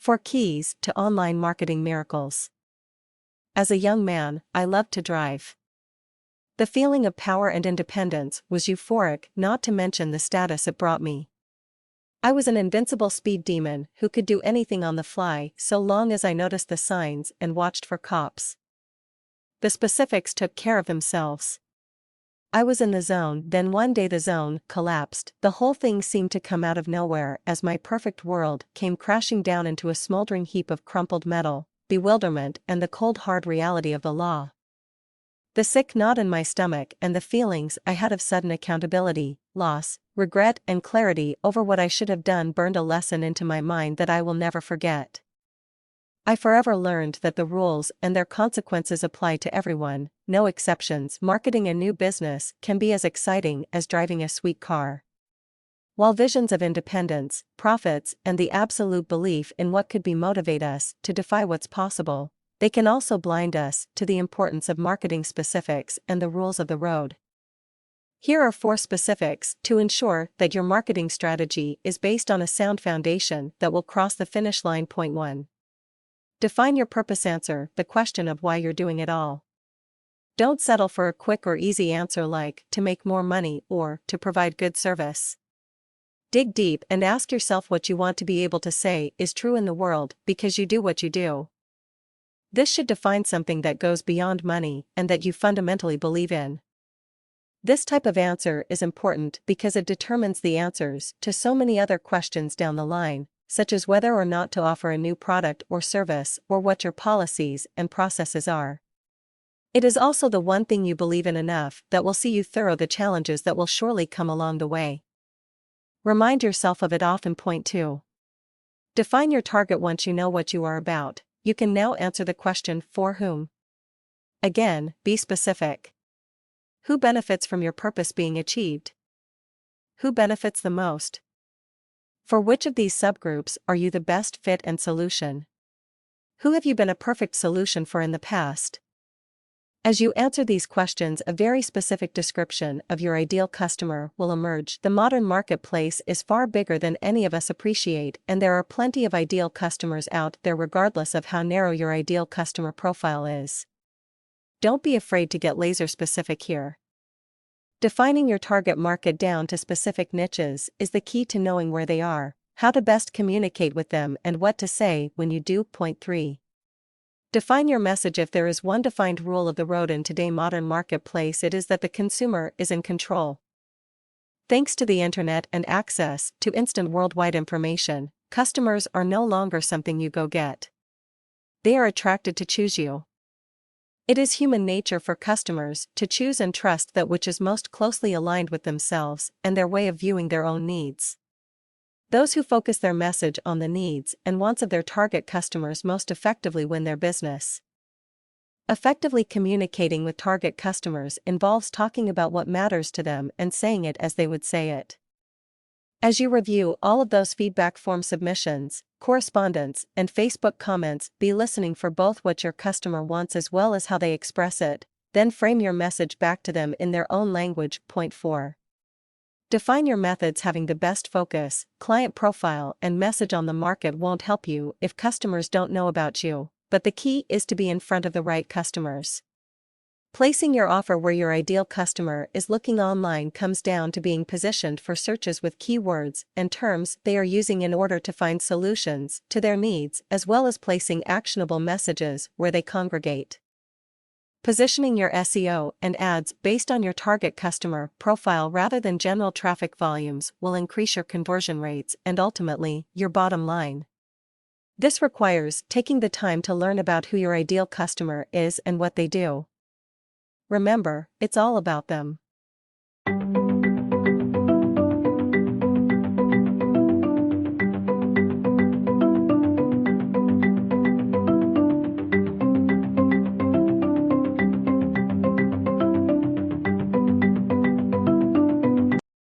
4 Keys to Online Marketing Miracles. As a young man, I loved to drive. The feeling of power and independence was euphoric, not to mention the status it brought me. I was an invincible speed demon who could do anything on the fly so long as I noticed the signs and watched for cops. The specifics took care of themselves. I was in the zone, then one day the zone collapsed. The whole thing seemed to come out of nowhere as my perfect world came crashing down into a smoldering heap of crumpled metal, bewilderment and the cold hard reality of the law. The sick knot in my stomach and the feelings I had of sudden accountability, loss, regret and clarity over what I should have done burned a lesson into my mind that I will never forget. I forever learned that the rules and their consequences apply to everyone, no exceptions. Marketing a new business can be as exciting as driving a sweet car. While visions of independence, profits, and the absolute belief in what could be motivate us to defy what's possible, they can also blind us to the importance of marketing specifics and the rules of the road. Here are 4 specifics to ensure that your marketing strategy is based on a sound foundation that will cross the finish line. Point 1. Define your purpose. Answer the question of why you're doing it all. Don't settle for a quick or easy answer like to make more money or to provide good service. Dig deep and ask yourself what you want to be able to say is true in the world because you do what you do. This should define something that goes beyond money and that you fundamentally believe in. This type of answer is important because it determines the answers to so many other questions down the line, such as whether or not to offer a new product or service or what your policies and processes are. It is also the one thing you believe in enough that will see you through the challenges that will surely come along the way. Remind yourself of it often. Point 2. Define your target. Once you know what you are about, you can now answer the question for whom. Again, be specific. Who benefits from your purpose being achieved? Who benefits the most? For which of these subgroups are you the best fit and solution? Who have you been a perfect solution for in the past? As you answer these questions, a very specific description of your ideal customer will emerge. The modern marketplace is far bigger than any of us appreciate, and there are plenty of ideal customers out there regardless of how narrow your ideal customer profile is. Don't be afraid to get laser specific here. Defining your target market down to specific niches is the key to knowing where they are, how to best communicate with them, and what to say when you do. Point 3. Define your message. If there is one defined rule of the road in today's modern marketplace, it is that the consumer is in control. Thanks to the internet and access to instant worldwide information, customers are no longer something you go get. They are attracted to choose you. It is human nature for customers to choose and trust that which is most closely aligned with themselves and their way of viewing their own needs. Those who focus their message on the needs and wants of their target customers most effectively win their business. Effectively communicating with target customers involves talking about what matters to them and saying it as they would say it. As you review all of those feedback form submissions, correspondence, and Facebook comments, be listening for both what your customer wants as well as how they express it, then frame your message back to them in their own language. Point 4. Define your methods. Having the best focus, client profile, and message on the market won't help you if customers don't know about you, but the key is to be in front of the right customers. Placing your offer where your ideal customer is looking online comes down to being positioned for searches with keywords and terms they are using in order to find solutions to their needs, as well as placing actionable messages where they congregate. Positioning your SEO and ads based on your target customer profile rather than general traffic volumes will increase your conversion rates and ultimately your bottom line. This requires taking the time to learn about who your ideal customer is and what they do. Remember, it's all about them.